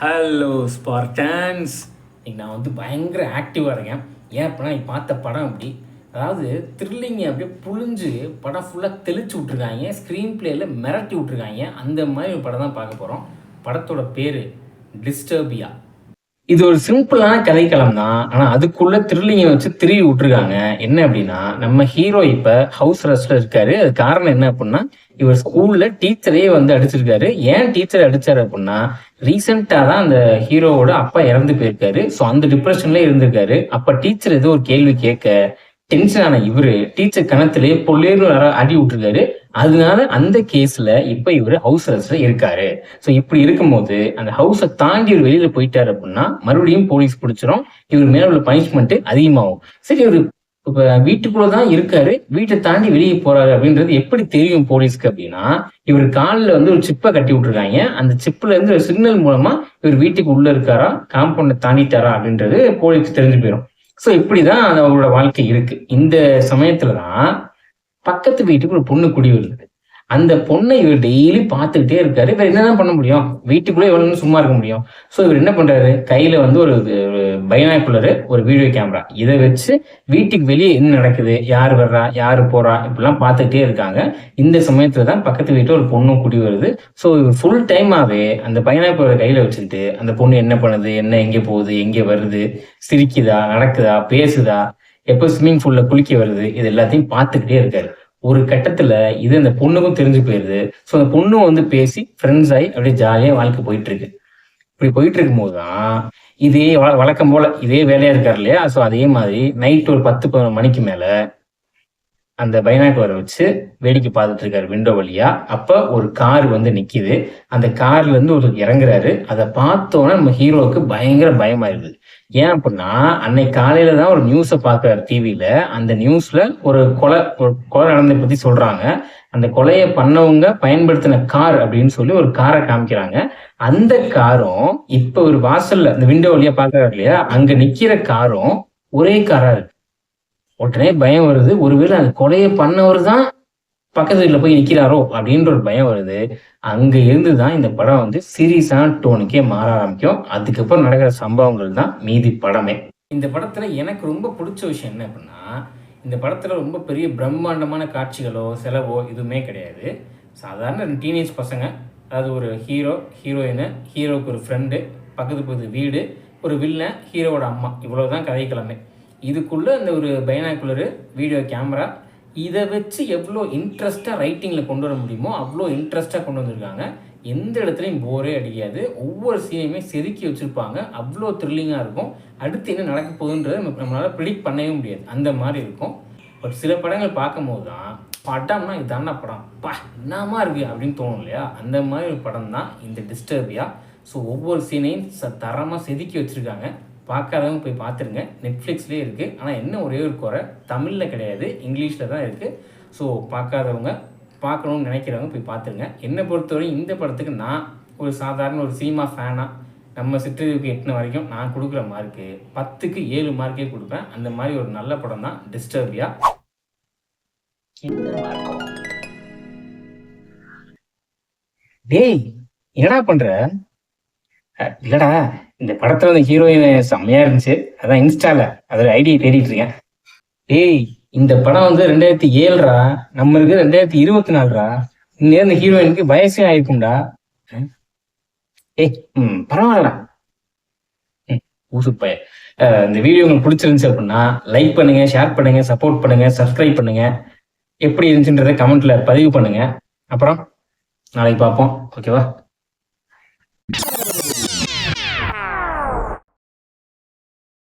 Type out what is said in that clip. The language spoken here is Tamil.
ஹலோ ஸ்பார்டான்ஸ். இன்னைக்கு நான் பயங்கர ஆக்டிவாக இருக்கேன். ஏன் அப்படின்னா நீ பார்த்த படம் அப்படி, அதாவது த்ரில்லிங்கை அப்படியே புழிஞ்சு படம் ஃபுல்லாக தெளிச்சு விட்ருக்காங்க, ஸ்க்ரீன் பிளேயில் மிரட்டி விட்ருக்காங்க. அந்த மாதிரி ஒரு படம் தான் பார்க்க போகிறோம். படத்தோட பேர் டிஸ்டர்பியா. இது ஒரு சிம்பிளான கதைக்களம் தான், ஆனால் அதுக்குள்ள த்ரில்லிங்கை வச்சு திருவி விட்டுருக்காங்க. என்ன அப்படின்னா, நம்ம ஹீரோ இப்போ ஹவுஸ் அரெஸ்ட்ல இருக்காரு. அது காரணம் என்ன அப்படின்னா, இவர் ஸ்கூல்ல டீச்சரையே அடிச்சிருக்காரு. ஏன் டீச்சரை அடிச்சாரு அப்படின்னா, ரீசெண்டா தான் அந்த ஹீரோவோட அப்பா இறந்து போயிருக்காரு. ஸோ அந்த டிப்ரெஷன்ல இருந்திருக்காரு. அப்ப டீச்சர் ஏதோ ஒரு கேள்வி கேட்க டென்ஷன் ஆன இவரு டீச்சர் கணத்திலே பொல்லேன்னு அடி விட்டுருக்காரு. அதனால அந்த கேஸ்ல இப்ப இவரு ஹவுஸ் அரெஸ்ட்ல இருக்காரு. ஸோ இப்படி இருக்கும்போது அந்த ஹவுஸை தாண்டி இவர் வெளியில போயிட்டாரு அப்படின்னா மறுபடியும் போலீஸ் பிடிச்சிரும். இவர் மேல உள்ள பனிஷ்மெண்ட் அதிகமாகும். சரி, இவர் இப்ப வீட்டுக்குள்ளதான் இருக்காரு, வீட்டை தாண்டி வெளியே போறாரு அப்படின்றது எப்படி தெரியும் போலீஸ்க்கு அப்படின்னா, இவர் காலில் ஒரு சிப்பை கட்டி விட்டுருக்காங்க. அந்த சிப்ல இருந்து ஒரு சிக்னல் மூலமா இவர் வீட்டுக்கு உள்ள இருக்காரா, காம்பவுண்டை தாண்டிட்டாரா அப்படின்றது போலீஸ்க்கு தெரிஞ்சு போயிடும். ஸோ இப்படிதான் அவரோட வாழ்க்கை இருக்கு. இந்த சமயத்துலதான் பக்கத்து வீட்டுக்கு ஒரு பொண்ணு குடி வருது. அந்த பொண்ணை இவர் டெய்லி பார்த்துக்கிட்டே இருக்காரு. இவர் என்னதான் பண்ண முடியும், வீட்டுக்குள்ளே எவ்வளவு சும்மா இருக்க முடியும். ஸோ இவர் என்ன பண்றாரு, கையில ஒரு பைனாக்குலரு, ஒரு வீடியோ கேமரா, இதை வச்சு வீட்டுக்கு வெளியே என்ன நடக்குது, யார் வர்றா, யாரு போறா, இப்படிலாம் பார்த்துக்கிட்டே இருக்காங்க. இந்த சமயத்துல தான் பக்கத்து வீட்டுல ஒரு பொண்ணும் குடி வருது. ஸோ இவர் ஃபுல் டைமாவே அந்த பைனாக்குலரை கையில வச்சுக்கிட்டு அந்த பொண்ணு என்ன பண்ணுது, என்ன எங்கே போகுது, எங்கே வருது, சிரிக்குதா, நடக்குதா, பேசுதா, எப்போ ஸ்விம்மிங் பூல்ல குளிக்க வருது, இது எல்லாத்தையும் பார்த்துக்கிட்டே இருக்காரு. ஒரு கட்டத்துல இது அந்த பொண்ணுக்கும் தெரிஞ்சு போயிருது. ஸோ அந்த பொண்ணும் பேசி ஃப்ரெண்ட்ஸ் ஆகி அப்படியே ஜாலியா வாழ்க்கை போயிட்டு இருக்கு. இப்படி போயிட்டு இருக்கும் போதுதான் இதே வழக்கம் போல இதே வேலையா இருக்காரு இல்லையா. ஸோ அதே மாதிரி நைட் ஒரு 10-11 மணிக்கு மேல அந்த பைனாக்குலரை வச்சு வேடிக்கை பார்த்துட்டு இருக்காரு விண்டோ வழியா. அப்ப ஒரு கார் நிக்குது. அந்த கார்ல இருந்து ஒரு இறங்குறாரு. அதை பார்த்தோன்னா நம்ம ஹீரோவுக்கு பயங்கர பயமாயிருது. ஏன் அப்படின்னா, அன்னைக்கு காலையில தான் ஒரு நியூஸை பார்க்குறாரு டிவியில. அந்த நியூஸ்ல ஒரு கொலை நடந்ததை பத்தி சொல்றாங்க. அந்த கொலையை பண்ணவங்க பயன்படுத்தின கார் அப்படின்னு சொல்லி ஒரு காரை காமிக்கிறாங்க. அந்த காரும் இப்ப ஒரு வாசல்ல இந்த விண்டோ வழியா பாக்குறாரு இல்லையா, அங்க நிக்கிற காரும் ஒரே காரா இருக்கு. உடனே பயம் வருது, ஒருவேளை அந்த கொலையை பண்ணவர் தான் பக்கத்து வீட்டுல போய் நிக்கிறாரோ அப்படின்ற ஒரு பயம் வருது. அங்க இருந்துதான் இந்த படம் சீரியஸான டோனுக்கே மாற ஆரம்பிக்கும். அதுக்கப்புறம் நடக்கிற சம்பவங்கள் தான் மீதி படமே. இந்த படத்துல எனக்கு ரொம்ப பிடிச்ச விஷயம் என்ன அப்படின்னா, இந்த படத்துல ரொம்ப பெரிய பிரம்மாண்டமான காட்சிகளோ செலவோ எதுவுமே கிடையாது. சாதாரண 2 டீனேஜ் பசங்க, அதாவது ஒரு ஹீரோ, ஹீரோயின், ஹீரோவுக்கு ஒரு ஃப்ரெண்டு, பக்கத்து வீடு, ஒரு வில்லன், ஹீரோவோட அம்மா, இவ்வளவுதான் கதைக்கிழமை. இதுக்குள்ள அந்த ஒரு பைனாக்குலரு, வீடியோ கேமரா, இதை வச்சு எவ்வளோ இன்ட்ரெஸ்டாக ரைட்டிங்கில் கொண்டு வர முடியுமோ அவ்வளோ இன்ட்ரெஸ்டாக கொண்டு வந்திருக்காங்க. எந்த இடத்துலையும் போரே அடிக்காது. ஒவ்வொரு சீனையுமே செதுக்கி வச்சுருப்பாங்க. அவ்வளோ த்ரில்லிங்காக இருக்கும். அடுத்து என்ன நடக்க போகுதுன்றது நம்மளால் ப்ரிடிக்ட் பண்ணவே முடியாது, அந்த மாதிரி இருக்கும். பட் சில படங்கள் பார்க்கும் போது தான் படம்னா இதுதான படம், என்னமா இருக்குது அப்படின்னு தோணும் இல்லையா. அந்த மாதிரி ஒரு படம் தான் இந்த டிஸ்டர்பியா. ஸோ ஒவ்வொரு சீனையும் தரமாக செதுக்கி வச்சுருக்காங்க. பார்க்காதவங்க போய் பார்த்துருங்க. நெட்ஃப்ளிக்ஸ்லேயே இருக்குது. ஆனால் என்ன ஒரே ஒரு குறை, தமிழில் கிடையாது, இங்கிலீஷில் தான் இருக்குது. ஸோ பார்க்காதவங்க, பார்க்கணுன்னு நினைக்கிறவங்க போய் பார்த்துருங்க. என்னை பொறுத்தவரை இந்த படத்துக்கு நான் ஒரு சாதாரண ஒரு சினிமா ஃபேனாக நம்ம சிற்றறிவுக்கு எட்டின வரைக்கும் நான் கொடுக்குற மார்க்கு 10க்கு 7 மார்க்கே கொடுப்பேன். அந்த மாதிரி ஒரு நல்ல படம் தான் டிஸ்டர்பியா. டேய், என்னடா பண்ற? இல்லடா, இந்த படத்துல ஹீரோயின் செம்மையா இருந்துச்சு, அதான் இன்ஸ்டால அதில் ஐடியா தேடிட்டு இருக்கேன். டேய், இந்த படம் 2007ரா, நம்ம இருக்கு 2024ரா. இன்னும் இந்த ஹீரோயினுக்கு வயசே ஆயிருக்கும்டா. பரவாயில்லடா. ஊசுப்ப. இந்த வீடியோ உங்களுக்கு பிடிச்சிருந்துச்சு அப்படின்னா லைக் பண்ணுங்க, ஷேர் பண்ணுங்க, சப்போர்ட் பண்ணுங்க, சப்ஸ்கிரைப் பண்ணுங்க. எப்படி இருந்துச்சுன்றதை கமெண்ட்ல பதிவு பண்ணுங்க. அப்புறம் நாளைக்கு பார்ப்போம், ஓகேவா?